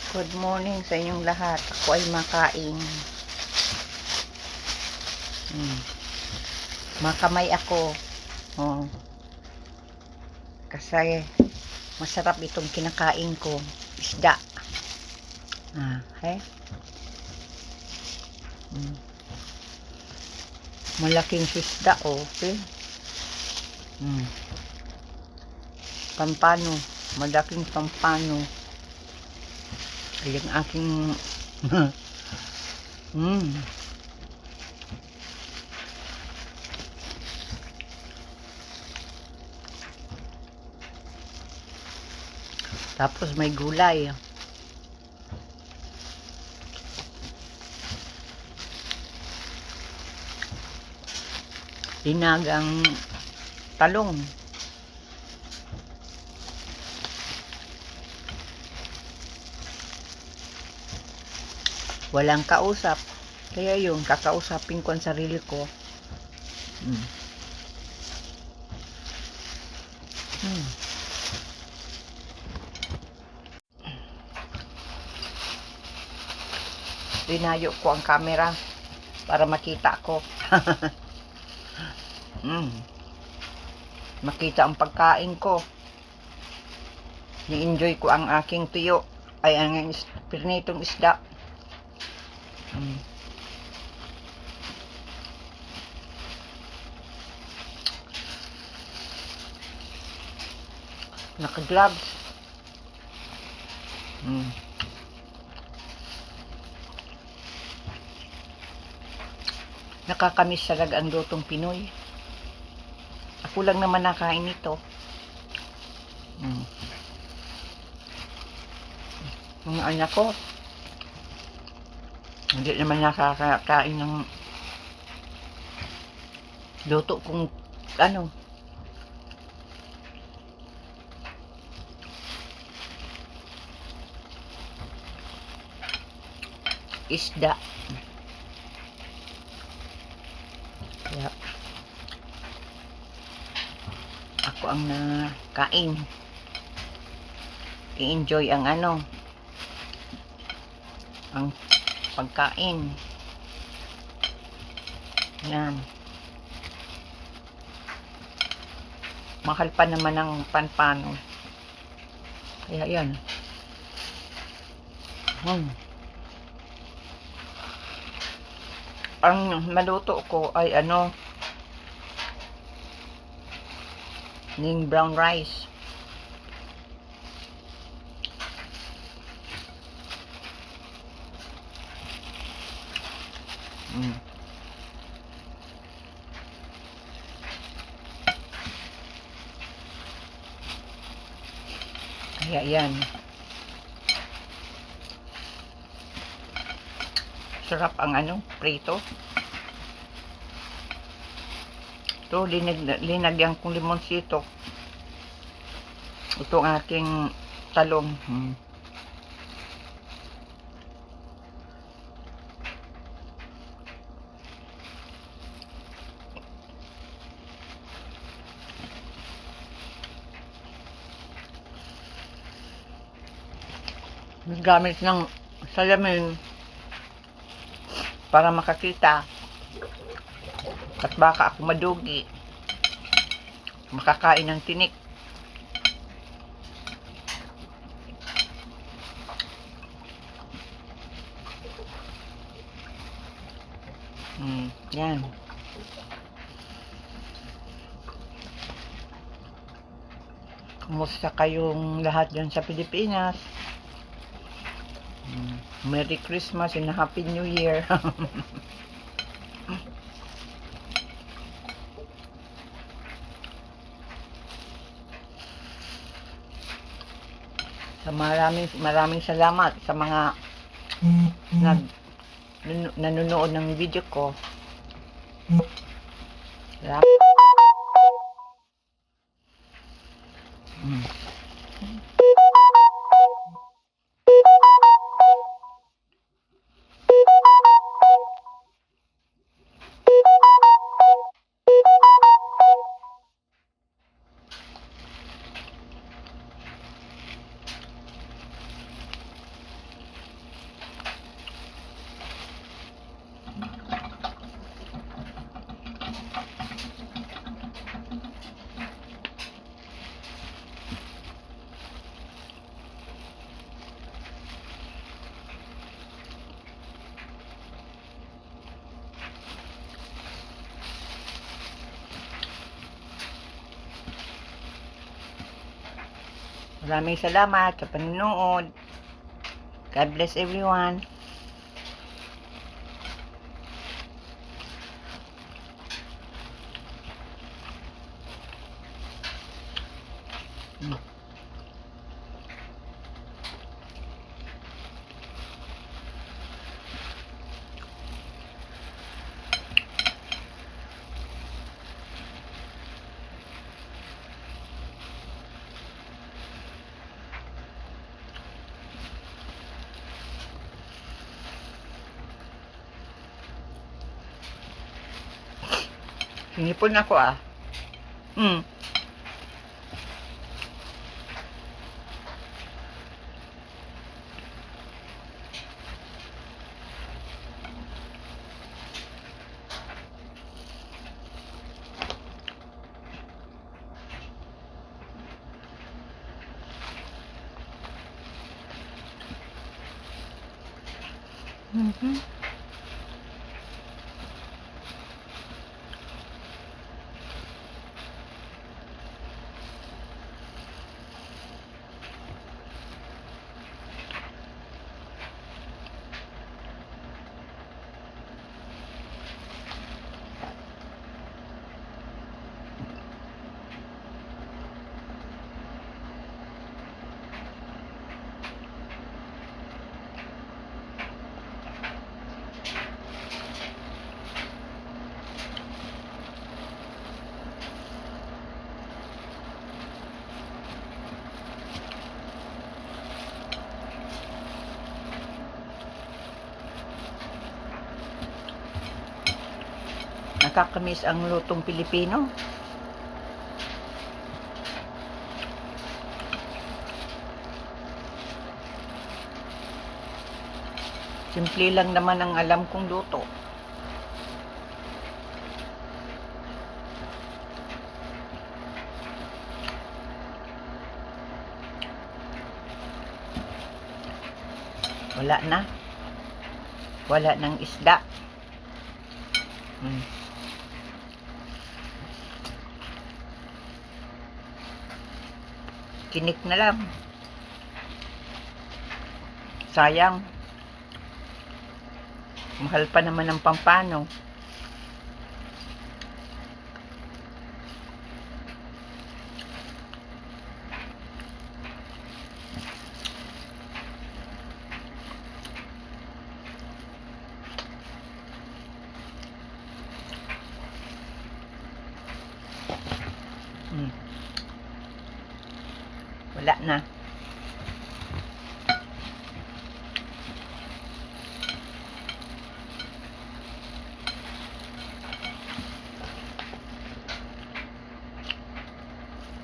Good morning sa inyong lahat. Ako ay makain. Makamay ako. Oh. Kasi masarap itong kinakain ko. Isda. Okay? Malaking isda, okay? Pampano. Malaking pampano. Yung aking Tapos may gulay. Dinagang talong. Walang kausap. Kaya yun, kakausapin ko ang sarili ko. Dinayo ko ang camera para makita ko. Makita ang pagkain ko. Ni-enjoy ko ang aking tuyo. Ay, ang pirnitong isda. Naka-gloves. Nakakamiss talaga ang lutong Pinoy. Ako lang naman nakain ito. Mga anak ko, hindi naman nakakain ng luto kung ano. Isda. Kaya ako ang nakain. I-enjoy ang ano, ang pagkain. Yan. Mahal pa naman ang panpano. Kaya yan. Ang maluto ko ay ano, ning brown rice. Kaya yan. Sarap ang ano, prito. Ito, linagyan kong limonsito. Ito ang aking talong. Gamit ng salamin para makakita at baka ako madugi, makakain ng tinik. Yan. Kumusta kayong lahat dyan sa Pilipinas? Merry Christmas and Happy New Year. Sa maraming salamat sa mga nanonood ng video ko. Salamat. Maraming salamat sa panonood. God bless everyone. Sinipon ako ah. Nakakamiss ang lutong Pilipino. Simple lang naman ang alam kong luto. Wala na. Wala ng isda. Kinik na lang. Sayang. Mahal pa naman ang pampano. Wala na.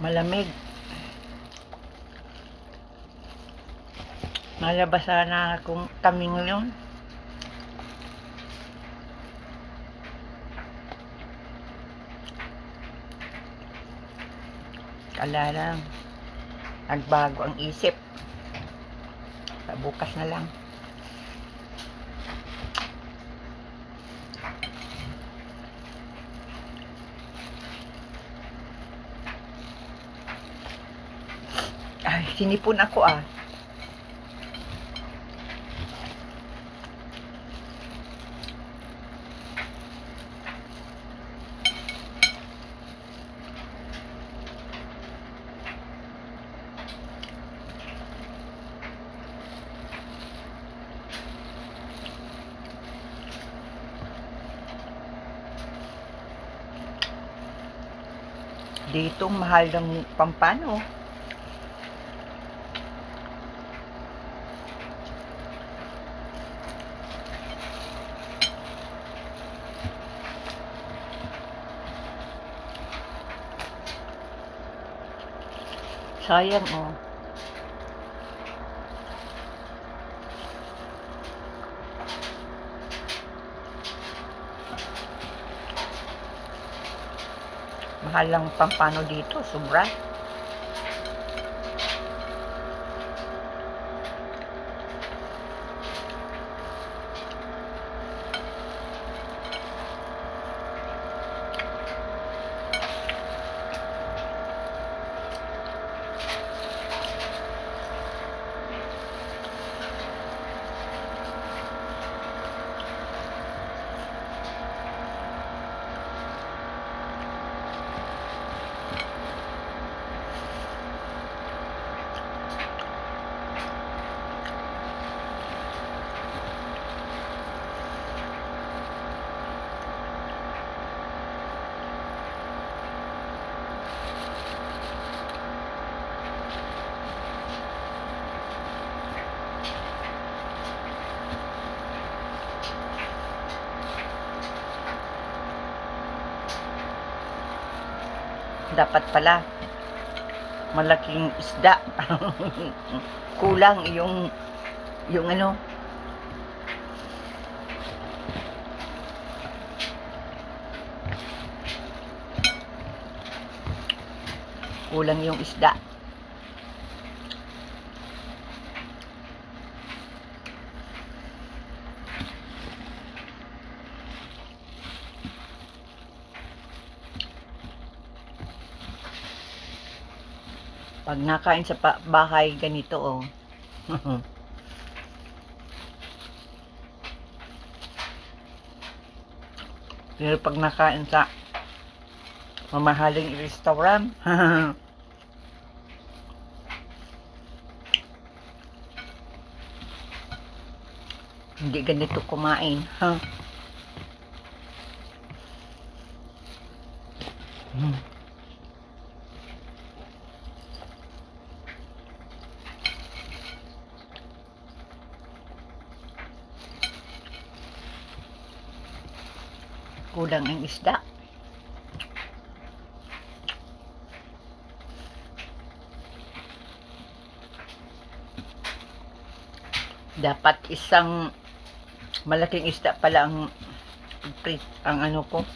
Malamig. Malabas na akong kaming yun. Kala lang nagbago ang isip. Bukas na lang. Ay, sinipon ako ah. Dito mahal ng pampano. Sayang oh. Mahal lang pampano dito, sobra. Dapat pala malaking isda. Kulang yung ano. Kulang yung isda. Pag nakain sa bahay ganito, oh. Pero pag nakain sa mamahaling restaurant, hindi ganito kumain, ha? Kulang ang isda. Dapat isang malaking isda pala ang ano ko,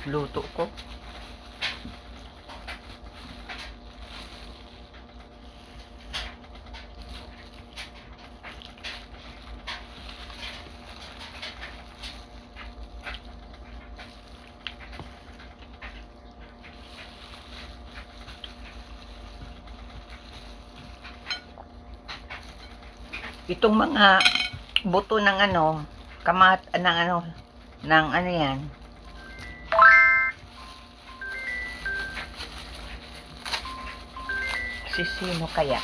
luto ko. Itong mga buto ng ano, ng ano yan. Sino kaya?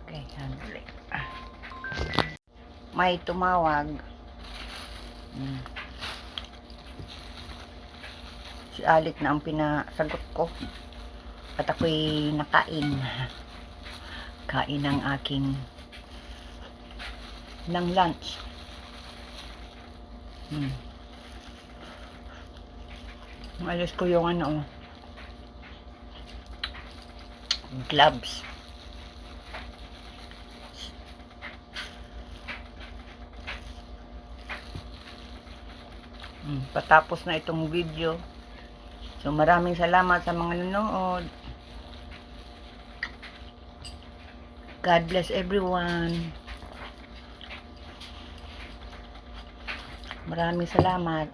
Okay, handle. May tumawag. Si Alik na ang pinasagot ko. At ako'y nakain. Kain ng aking lunch. Alis ko yung ano, gloves. Patapos na itong video. So maraming salamat sa mga nanonood. God bless everyone. Maraming salamat.